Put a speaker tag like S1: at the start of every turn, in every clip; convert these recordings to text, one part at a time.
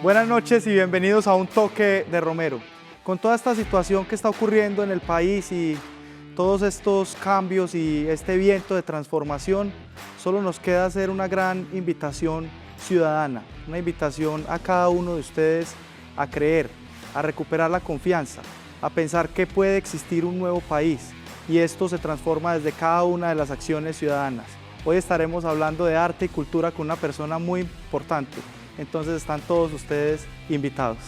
S1: Buenas noches y bienvenidos a Un Toque de Romero. Con toda esta situación que está ocurriendo en el país y todos estos cambios y este viento de transformación, solo nos queda hacer una gran invitación ciudadana, una invitación a cada uno de ustedes a creer, a recuperar la confianza, a pensar que puede existir un nuevo país y esto se transforma desde cada una de las acciones ciudadanas. Hoy estaremos hablando de arte y cultura con una persona muy importante, entonces están todos ustedes invitados.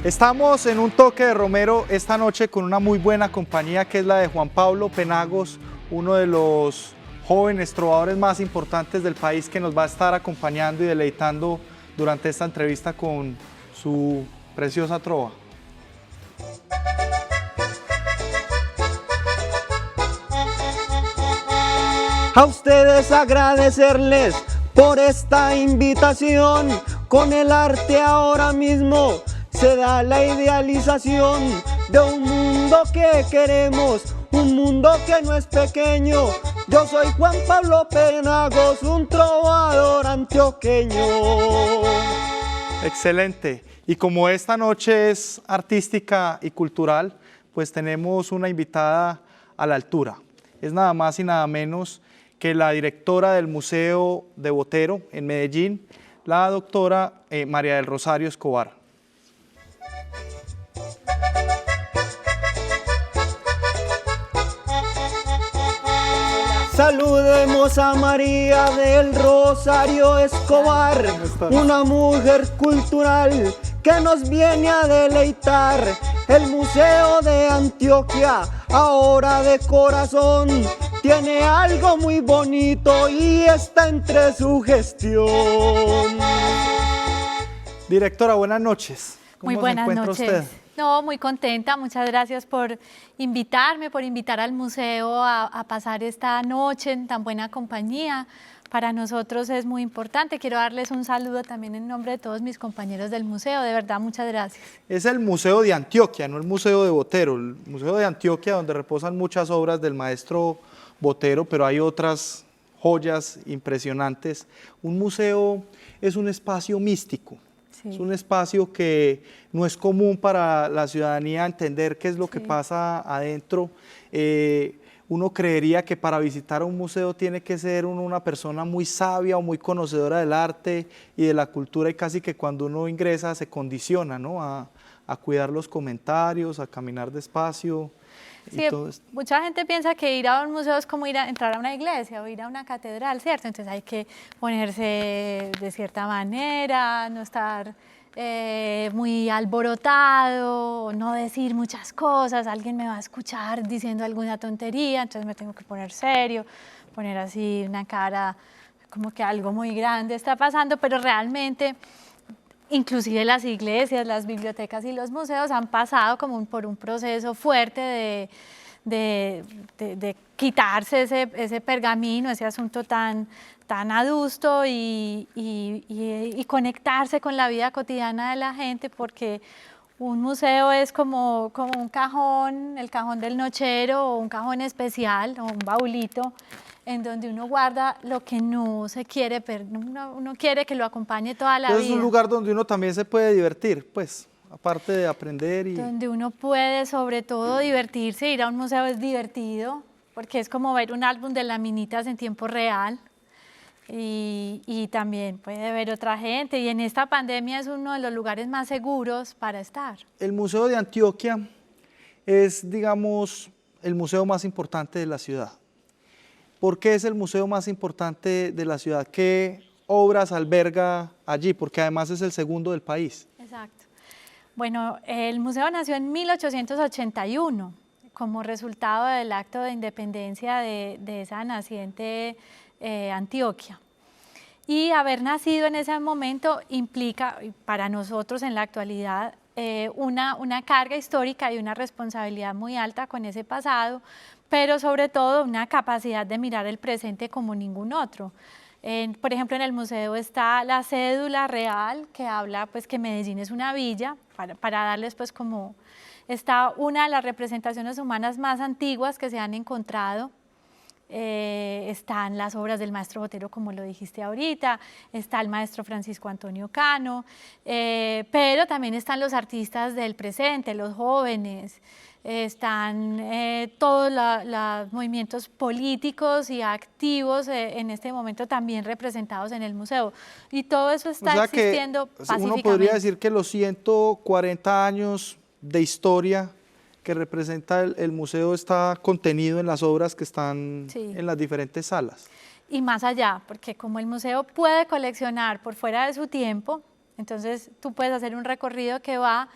S1: Estamos en Un Toque de Romero esta noche con una muy buena compañía que es la de Juan Pablo Penagos, uno de los jóvenes trovadores más importantes del país que nos va a estar acompañando y deleitando durante esta entrevista con su preciosa trova.
S2: A ustedes agradecerles por esta invitación. Con el arte ahora mismo se da la idealización de un mundo que queremos, un mundo que no es pequeño. Yo soy Juan Pablo Penagos, un trovador antioqueño.
S1: Excelente. Y como esta noche es artística y cultural, pues tenemos una invitada a la altura. Es nada más y nada menos que la directora del Museo de Botero en Medellín, la doctora María del Rosario Escobar.
S2: Saludemos a María del Rosario Escobar, una mujer cultural que nos viene a deleitar. El Museo de Antioquia, ahora de corazón, tiene algo muy bonito y está entre su gestión.
S1: Directora, buenas noches.
S3: Muy buenas noches. Usted? No, muy contenta, muchas gracias por invitarme, por invitar al museo a pasar esta noche en tan buena compañía. Para nosotros es muy importante. Quiero darles un saludo también en nombre de todos mis compañeros del museo. De verdad, muchas gracias.
S1: Es el Museo de Antioquia, no el Museo de Botero. El Museo de Antioquia, donde reposan muchas obras del maestro Botero, pero hay otras joyas impresionantes. Un museo es un espacio místico. Sí. Es un espacio que no es común para la ciudadanía entender qué es lo que pasa adentro. Uno creería que para visitar un museo tiene que ser una persona muy sabia o muy conocedora del arte y de la cultura, y casi que cuando uno ingresa se condiciona, ¿no? a cuidar los comentarios, a caminar despacio.
S3: Sí, mucha gente piensa que ir a un museo es como entrar a una iglesia o ir a una catedral, ¿cierto? Entonces hay que ponerse de cierta manera, no estar muy alborotado, no decir muchas cosas, alguien me va a escuchar diciendo alguna tontería, entonces me tengo que poner serio, poner así una cara como que algo muy grande está pasando, pero realmente inclusive las iglesias, las bibliotecas y los museos han pasado como por un proceso fuerte de quitarse ese pergamino, ese asunto tan adusto y conectarse con la vida cotidiana de la gente, porque un museo es como un cajón, el cajón del nochero, o un cajón especial o un baulito en donde uno guarda lo que no se quiere, uno quiere que lo acompañe toda la vida.
S1: Es un lugar donde uno también se puede divertir, pues, aparte de aprender.
S3: Donde uno puede sobre todo divertirse. Ir a un museo es divertido, porque es como ver un álbum de laminitas en tiempo real. Y también puede ver otra gente, y en esta pandemia es uno de los lugares más seguros para estar.
S1: El Museo de Antioquia es, digamos, el museo más importante de la ciudad. ¿Por qué es el museo más importante de la ciudad? ¿Qué obras alberga allí? Porque además es el segundo del país.
S3: Exacto. Bueno, el museo nació en 1881 como resultado del acto de independencia de esa naciente Antioquia. Y haber nacido en ese momento implica, para nosotros en la actualidad, una carga histórica y una responsabilidad muy alta con ese pasado, pero sobre todo una capacidad de mirar el presente como ningún otro. Por ejemplo, en el museo está la cédula real que habla pues que Medellín es una villa, para darles pues como, está una de las representaciones humanas más antiguas que se han encontrado. Están las obras del maestro Botero, como lo dijiste ahorita, está el maestro Francisco Antonio Cano, pero también están los artistas del presente, los jóvenes, están todos los movimientos políticos y activos en este momento también representados en el museo. Y todo eso está existiendo pacíficamente.
S1: Uno podría decir que los 140 años de historia que representa el museo está contenido en las obras que están en las diferentes salas.
S3: Y más allá, porque como el museo puede coleccionar por fuera de su tiempo, entonces tú puedes hacer un recorrido que va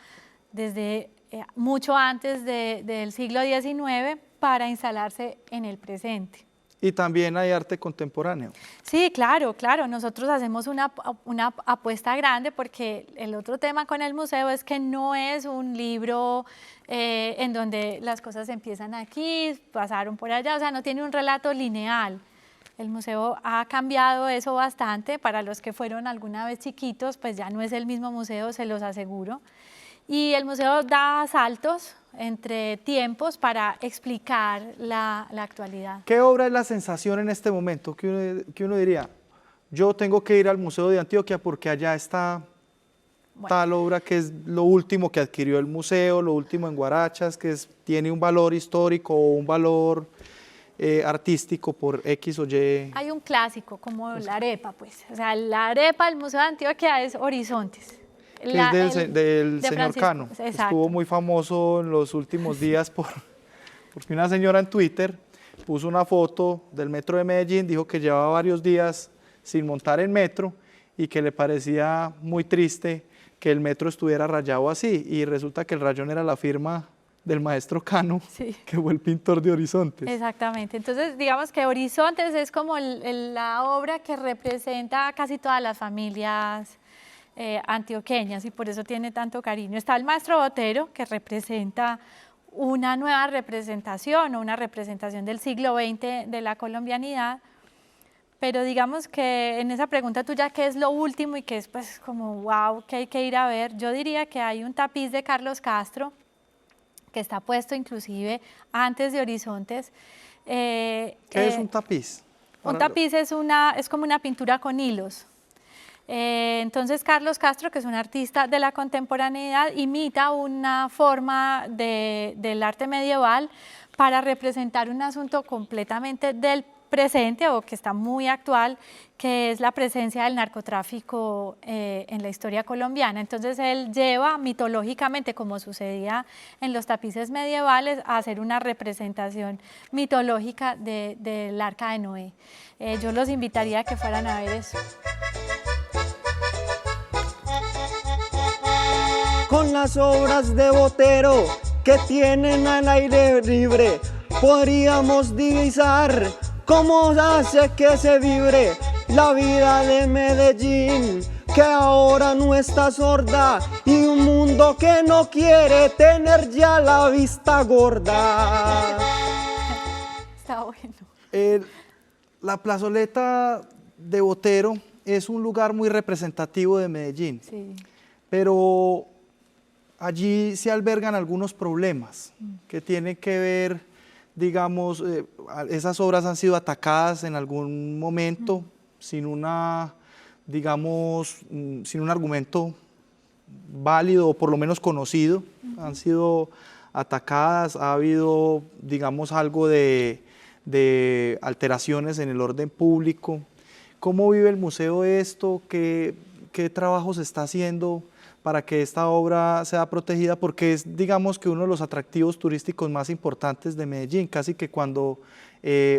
S3: desde mucho antes del siglo XIX para instalarse en el presente.
S1: Y también hay arte contemporáneo.
S3: Sí, claro, claro. Nosotros hacemos una apuesta grande porque el otro tema con el museo es que no es un libro en donde las cosas empiezan aquí, pasaron por allá, o sea, no tiene un relato lineal. El museo ha cambiado eso bastante. Para los que fueron alguna vez chiquitos, pues ya no es el mismo museo, se los aseguro. Y el museo da saltos entre tiempos para explicar la actualidad.
S1: ¿Qué obra es la sensación en este momento? Que uno diría, yo tengo que ir al Museo de Antioquia porque allá está tal obra que es lo último que adquirió el museo, lo último en Guarachas, que tiene un valor histórico o un valor artístico por X o Y.
S3: Hay un clásico como la arepa, pues. O sea, la arepa del Museo de Antioquia es Horizontes.
S1: Que es del señor Cano.
S3: Exacto.
S1: Estuvo muy famoso en los últimos días porque una señora en Twitter puso una foto del metro de Medellín, dijo que llevaba varios días sin montar en metro y que le parecía muy triste que el metro estuviera rayado así, y resulta que el rayón era la firma del maestro Cano, que fue el pintor de Horizontes.
S3: Exactamente. Entonces, digamos que Horizontes es como la obra que representa a casi todas las familias antioqueñas y por eso tiene tanto cariño. Está el maestro Botero, que representa una nueva representación o una representación del siglo XX de la colombianidad, pero digamos que en esa pregunta tuya, ¿qué es lo último y qué es pues como wow, que hay que ir a ver? Yo diría que hay un tapiz de Carlos Castro, que está puesto inclusive antes de Horizontes.
S1: ¿Qué es un tapiz?
S3: Un tapiz es como una pintura con hilos. Entonces Carlos Castro, que es un artista de la contemporaneidad, imita una forma del arte medieval para representar un asunto completamente del presente o que está muy actual, que es la presencia del narcotráfico en la historia colombiana. Entonces él lleva mitológicamente, como sucedía en los tapices medievales, a hacer una representación mitológica del Arca de Noé. Yo los invitaría a que fueran a ver eso.
S2: Con las obras de Botero que tienen al aire libre, podríamos divisar cómo hace que se vibre la vida de Medellín, que ahora no está sorda, y un mundo que no quiere tener ya la vista gorda.
S3: Está bueno.
S1: La plazoleta de Botero es un lugar muy representativo de Medellín, pero allí se albergan algunos problemas que tienen que ver, digamos, esas obras han sido atacadas en algún momento sin sin un argumento válido o por lo menos conocido. Han sido atacadas, ha habido, digamos, algo de alteraciones en el orden público. ¿Cómo vive el museo esto? ¿Qué trabajo se está haciendo para que esta obra sea protegida? Porque es, digamos, que uno de los atractivos turísticos más importantes de Medellín. Casi que cuando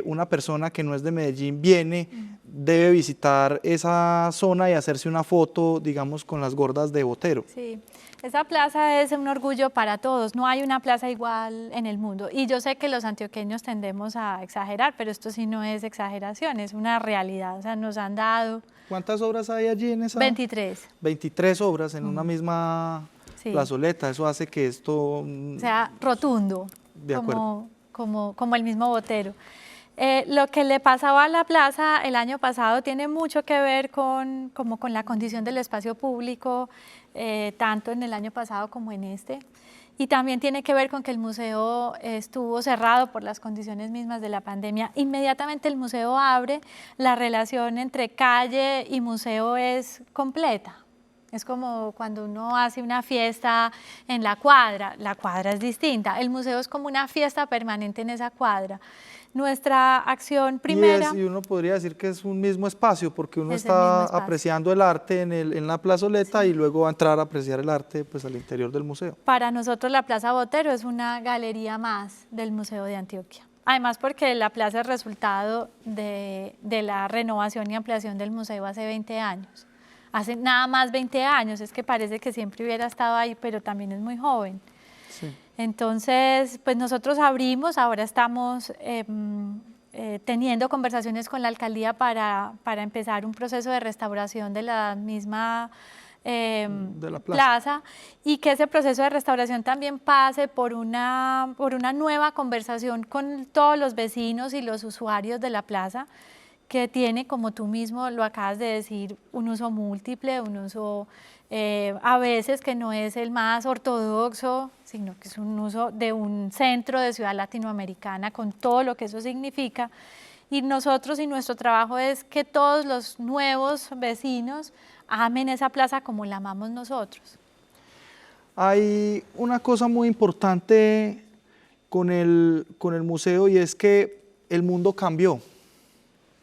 S1: una persona que no es de Medellín viene, debe visitar esa zona y hacerse una foto, digamos, con las gordas de Botero.
S3: Sí, esa plaza es un orgullo para todos, no hay una plaza igual en el mundo. Y yo sé que los antioqueños tendemos a exagerar, pero esto sí no es exageración, es una realidad. O sea, nos han dado...
S1: ¿Cuántas obras hay allí en esa?
S3: 23.
S1: 23 obras en una misma
S3: Sí.
S1: plazoleta. Eso hace que esto...
S3: O sea, rotundo,
S1: De acuerdo.
S3: como el mismo Botero. Lo que le pasaba a la plaza el año pasado tiene mucho que ver con la condición del espacio público, tanto en el año pasado como en este. Y también tiene que ver con que el museo estuvo cerrado por las condiciones mismas de la pandemia. Inmediatamente el museo abre, la relación entre calle y museo es completa. Es como cuando uno hace una fiesta en la cuadra es distinta. El museo es como una fiesta permanente en esa cuadra. Nuestra acción primera...
S1: Y uno podría decir que es un mismo espacio, porque uno
S3: Es el mismo
S1: está
S3: espacio.
S1: apreciando el arte en la plazoleta y luego va a entrar a apreciar el arte pues, al interior del museo.
S3: Para nosotros la Plaza Botero es una galería más del Museo de Antioquia. Además porque la plaza es resultado de la renovación y ampliación del museo hace 20 años. Hace nada más 20 años, es que parece que siempre hubiera estado ahí, pero también es muy joven.
S1: Sí.
S3: Entonces, pues nosotros abrimos, ahora estamos teniendo conversaciones con la alcaldía para empezar un proceso de restauración de la misma
S1: de la
S3: plaza, y que ese proceso de restauración también pase por una nueva conversación con todos los vecinos y los usuarios de la plaza, que tiene, como tú mismo lo acabas de decir, un uso múltiple, un uso a veces que no es el más ortodoxo, sino que es un uso de un centro de ciudad latinoamericana con todo lo que eso significa. Y nosotros y nuestro trabajo es que todos los nuevos vecinos amen esa plaza como la amamos nosotros.
S1: Hay una cosa muy importante con el museo, y es que el mundo cambió.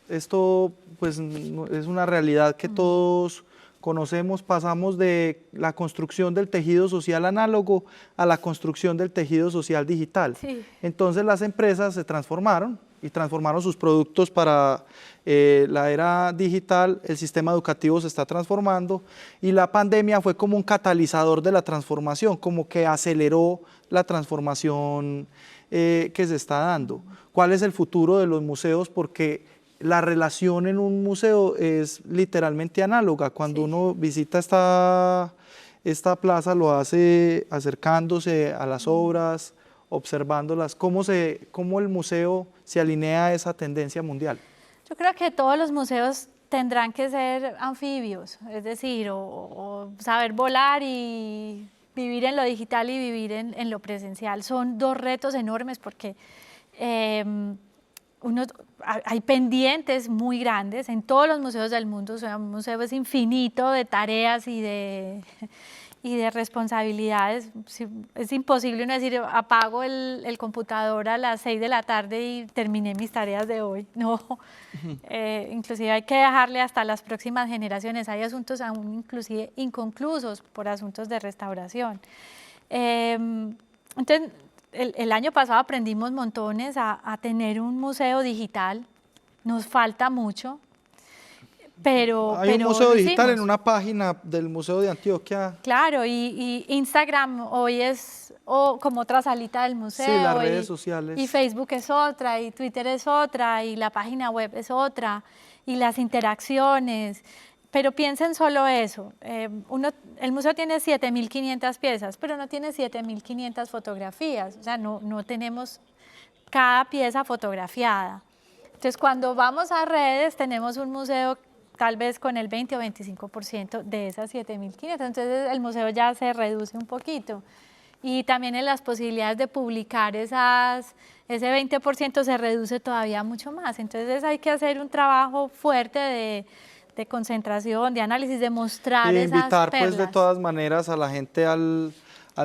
S1: Esto pues es una realidad que todos conocemos. Pasamos de la construcción del tejido social análogo a la construcción del tejido social digital.
S3: Sí.
S1: Entonces las empresas se transformaron y transformaron sus productos para la era digital. El sistema educativo se está transformando y la pandemia fue como un catalizador de la transformación, como que aceleró la transformación que se está dando. ¿Cuál es el futuro de los museos? Porque la relación en un museo es literalmente análoga. Cuando uno visita esta plaza, lo hace acercándose a las obras, observándolas. ¿Cómo el museo se alinea a esa tendencia mundial?
S3: Yo creo que todos los museos tendrán que ser anfibios, es decir, o saber volar y vivir en lo digital y vivir en lo presencial. Son dos retos enormes porque hay pendientes muy grandes en todos los museos del mundo. O sea, un museo es infinito de tareas y de responsabilidades. Es imposible uno decir, apago el computador a las 6 de la tarde y terminé mis tareas de hoy. No, inclusive hay que dejarle hasta las próximas generaciones. Hay asuntos aún inclusive inconclusos por asuntos de restauración. Entonces, el año pasado aprendimos montones a tener un museo digital. Nos falta mucho. Pero
S1: hay un museo digital
S3: hicimos.
S1: en una página del Museo de Antioquia.
S3: Claro, y Instagram hoy es como otra salita del museo.
S1: Sí, las redes sociales.
S3: Y Facebook es otra, y Twitter es otra, y la página web es otra, y las interacciones. Pero piensen solo eso. El museo tiene 7.500 piezas, pero no tiene 7.500 fotografías. O sea, no tenemos cada pieza fotografiada. Entonces, cuando vamos a redes, tenemos un museo tal vez con el 20 o 25% de esas 7.500. Entonces el museo ya se reduce un poquito. Y también en las posibilidades de publicar ese 20% se reduce todavía mucho más. Entonces hay que hacer un trabajo fuerte de concentración, de análisis, de mostrar
S1: Y
S3: esas
S1: invitar
S3: perlas.
S1: pues de todas maneras a la gente al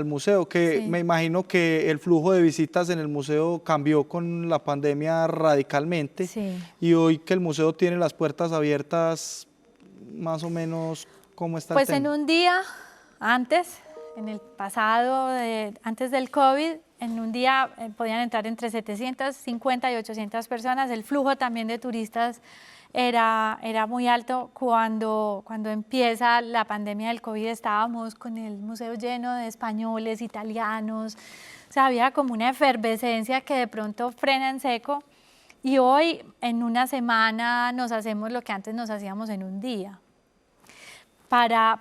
S1: museo, que
S3: Sí.
S1: me imagino que el flujo de visitas en el museo cambió con la pandemia radicalmente.
S3: Sí.
S1: Y hoy que el museo tiene las puertas abiertas, más o menos, ¿cómo está
S3: Pues
S1: el
S3: en
S1: tema?
S3: un día antes, en el pasado, antes del COVID, en un día podían entrar entre 750 y 800 personas. El flujo también de turistas era muy alto. Cuando empieza la pandemia del COVID estábamos con el museo lleno de españoles, italianos. O sea, había como una efervescencia que de pronto frena en seco. Y hoy, en una semana, nos hacemos lo que antes nos hacíamos en un día. para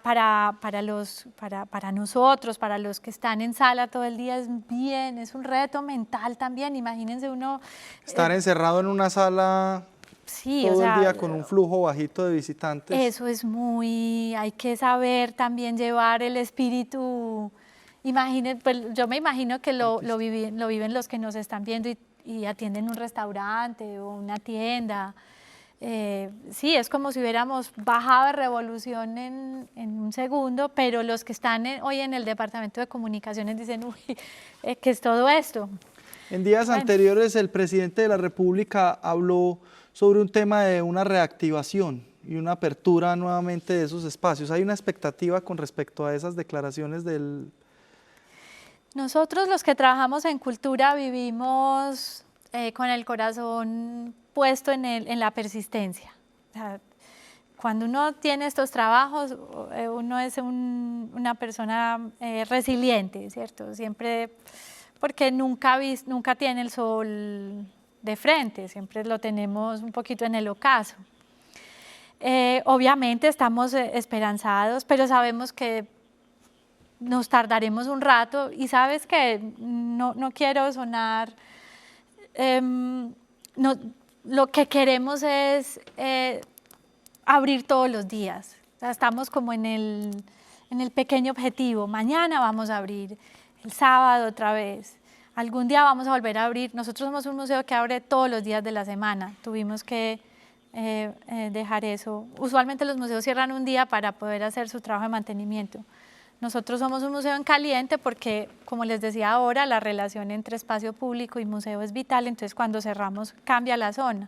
S3: nosotros, para los que están en sala todo el día, es un reto mental también. Imagínense uno...
S1: Estar encerrado en una sala
S3: sí,
S1: todo
S3: o sea,
S1: el día con un flujo bajito de visitantes.
S3: Eso es hay que saber también llevar el espíritu. Imaginen, pues yo me imagino que lo viven los que nos están viendo y atienden un restaurante o una tienda. Sí, es como si hubiéramos bajado de revolución en un segundo, pero los que están hoy en el departamento de comunicaciones dicen, uy, ¿qué es todo esto?
S1: En días anteriores el presidente de la República habló sobre un tema de una reactivación y una apertura nuevamente de esos espacios. ¿Hay una expectativa con respecto a esas declaraciones del...?
S3: Nosotros los que trabajamos en cultura vivimos con el corazón puesto en la persistencia. O sea, cuando uno tiene estos trabajos, uno es una persona resiliente, ¿cierto? Siempre, porque nunca tiene el sol de frente, siempre lo tenemos un poquito en el ocaso. Obviamente estamos esperanzados, pero sabemos que nos tardaremos un rato y sabes que no quiero sonar... lo que queremos es abrir todos los días. O sea, estamos como en el pequeño objetivo. Mañana vamos a abrir, el sábado otra vez. Algún día vamos a volver a abrir. Nosotros somos un museo que abre todos los días de la semana. Tuvimos que dejar eso. Usualmente los museos cierran un día para poder hacer su trabajo de mantenimiento. Nosotros somos un museo en caliente porque, como les decía ahora, la relación entre espacio público y museo es vital, entonces cuando cerramos cambia la zona.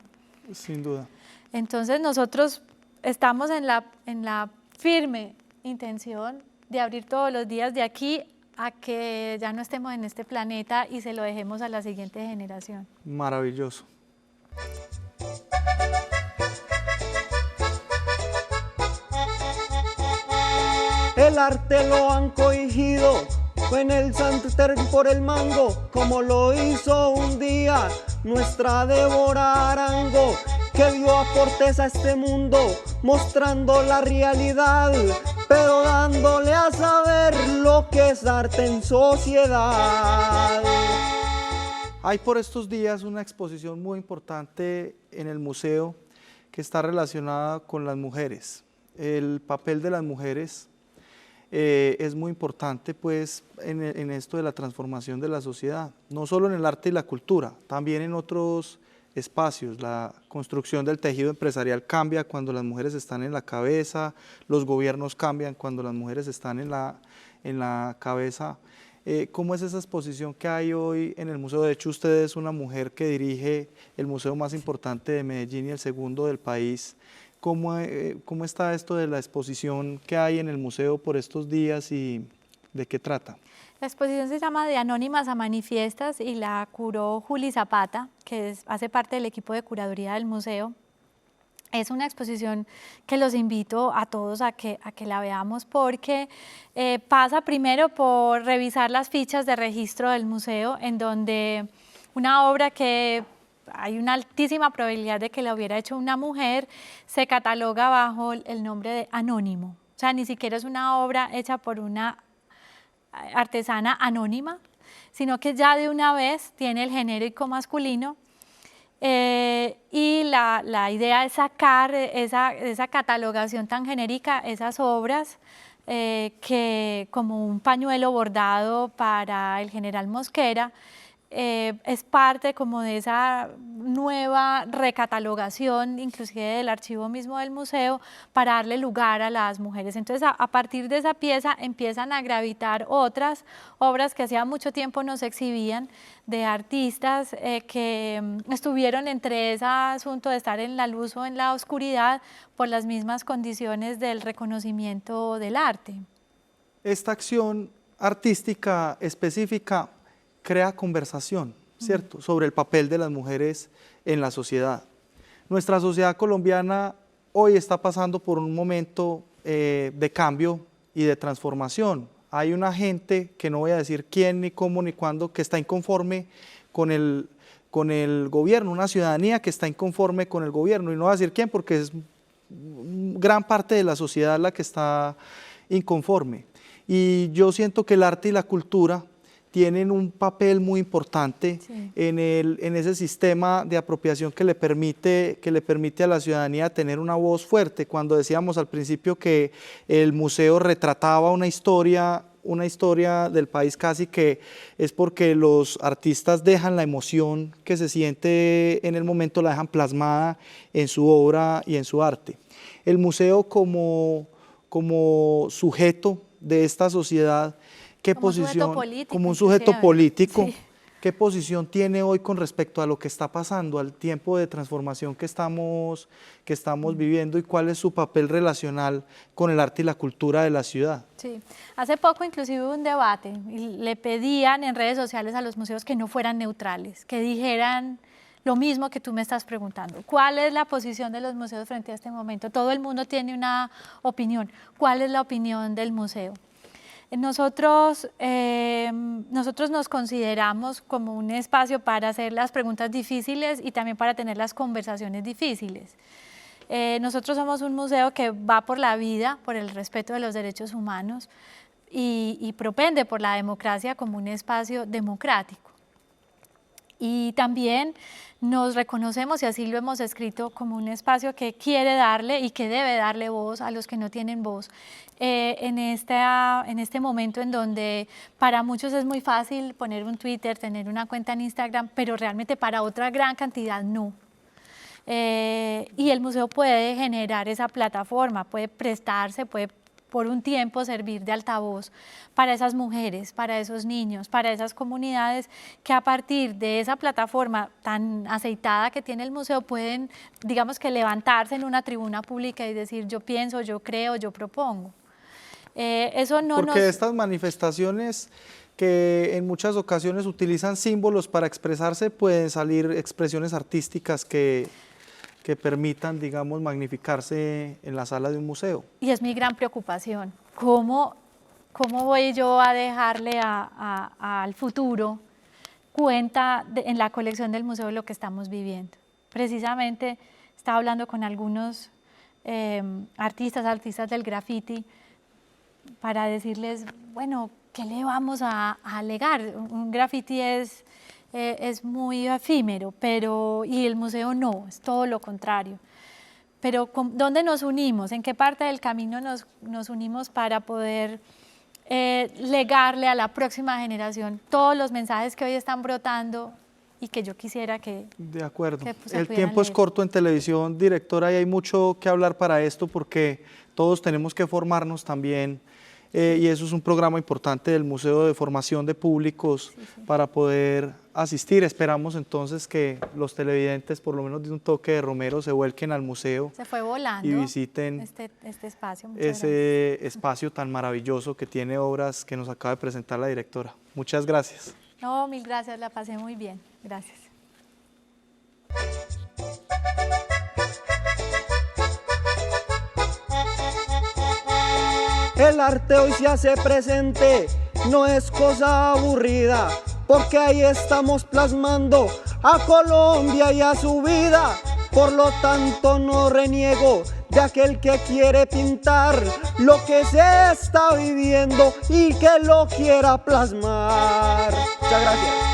S1: Sin duda.
S3: Entonces nosotros estamos en la firme intención de abrir todos los días de aquí a que ya no estemos en este planeta y se lo dejemos a la siguiente generación.
S1: Maravilloso.
S2: El arte lo han cogido en el Santander por el mango, como lo hizo un día nuestra Débora Arango, que dio aportes a este mundo, mostrando la realidad, pero dándole a saber lo que es arte en sociedad.
S1: Hay por estos días una exposición muy importante en el museo que está relacionada con las mujeres. El papel de las mujeres es muy importante pues en esto de la transformación de la sociedad, no solo en el arte y la cultura, también en otros espacios. La construcción del tejido empresarial cambia cuando las mujeres están en la cabeza, los gobiernos cambian cuando las mujeres están en la cabeza. ¿Cómo es esa exposición que hay hoy en el museo? De hecho, usted es una mujer que dirige el museo más importante de Medellín y el segundo del país. ¿Cómo está esto de la exposición que hay en el museo por estos días y de qué trata?
S3: La exposición se llama De Anónimas a Manifiestas y la curó Juli Zapata, que hace parte del equipo de curaduría del museo. Es una exposición que los invito a todos a que la veamos porque pasa primero por revisar las fichas de registro del museo, en donde una obra que hay una altísima probabilidad de que la hubiera hecho una mujer, se cataloga bajo el nombre de anónimo. O sea, ni siquiera es una obra hecha por una artesana anónima, sino que ya de una vez tiene el genérico masculino. Y la idea es sacar esa catalogación tan genérica, esas obras que como un pañuelo bordado para el general Mosquera, es parte como de esa nueva recatalogación, inclusive del archivo mismo del museo, para darle lugar a las mujeres. Entonces, a partir de esa pieza empiezan a gravitar otras obras que hacía mucho tiempo no se exhibían, de artistas que estuvieron entre ese asunto de estar en la luz o en la oscuridad por las mismas condiciones del reconocimiento del arte.
S1: Esta acción artística específica crea conversación, ¿cierto?, sobre el papel de las mujeres en la sociedad. Nuestra sociedad colombiana hoy está pasando por un momento de cambio y de transformación. Hay una gente, que no voy a decir quién, ni cómo, ni cuándo, que está inconforme con el gobierno, una ciudadanía que está inconforme con el gobierno, y no voy a decir quién porque es gran parte de la sociedad la que está inconforme. Y yo siento que el arte y la cultura tienen un papel muy importante en ese sistema de apropiación que le permite a la ciudadanía tener una voz fuerte. Cuando decíamos al principio que el museo retrataba una historia del país, casi que es porque los artistas dejan la emoción que se siente en el momento, la dejan plasmada en su obra y en su arte. El museo como sujeto de esta sociedad, ¿qué posición, como un sujeto político, sí, qué posición tiene hoy con respecto a lo que está pasando, al tiempo de transformación que estamos viviendo, y cuál es su papel relacional con el arte y la cultura de la ciudad?
S3: Sí, hace poco inclusive hubo un debate y le pedían en redes sociales a los museos que no fueran neutrales, que dijeran lo mismo que tú me estás preguntando. ¿Cuál es la posición de los museos frente a este momento? Todo el mundo tiene una opinión. ¿Cuál es la opinión del museo? Nosotros nos consideramos como un espacio para hacer las preguntas difíciles y también para tener las conversaciones difíciles. Nosotros somos un museo que va por la vida, por el respeto de los derechos humanos y propende por la democracia como un espacio democrático. Y también nos reconocemos, y así lo hemos escrito, como un espacio que quiere darle y que debe darle voz a los que no tienen voz en este momento en donde para muchos es muy fácil poner un Twitter, tener una cuenta en Instagram, pero realmente para otra gran cantidad no. Y el museo puede generar esa plataforma, puede prestarse, puede por un tiempo servir de altavoz para esas mujeres, para esos niños, para esas comunidades que a partir de esa plataforma tan aceitada que tiene el museo pueden, digamos que levantarse en una tribuna pública y decir yo pienso, yo creo, yo propongo.
S1: Porque estas manifestaciones que en muchas ocasiones utilizan símbolos para expresarse, pueden salir expresiones artísticas que permitan, digamos, magnificarse en la sala de un museo.
S3: Y es mi gran preocupación, ¿cómo voy yo a dejarle al futuro cuenta en la colección del museo de lo que estamos viviendo? Precisamente estaba hablando con algunos artistas del graffiti para decirles, bueno, ¿qué le vamos a alegar? Un graffiti es muy efímero, y el museo no, es todo lo contrario. Pero ¿dónde nos unimos? ¿En qué parte del camino nos unimos para poder legarle a la próxima generación todos los mensajes que hoy están brotando y que yo quisiera que...
S1: De acuerdo. El tiempo es corto en televisión, directora, y hay mucho que hablar para esto porque todos tenemos que formarnos también. Y eso es un programa importante del Museo de Formación de Públicos para poder asistir. Esperamos entonces que los televidentes, por lo menos de un toque de Romero, se vuelquen al museo.
S3: Se fue volando
S1: y visiten
S3: este espacio.
S1: Ese espacio tan maravilloso que tiene obras que nos acaba de presentar la directora. Muchas gracias.
S3: No, mil gracias, la pasé muy bien. Gracias.
S2: El arte hoy se hace presente, no es cosa aburrida, porque ahí estamos plasmando a Colombia y a su vida. Por lo tanto no reniego de aquel que quiere pintar lo que se está viviendo y que lo quiera plasmar. Muchas gracias.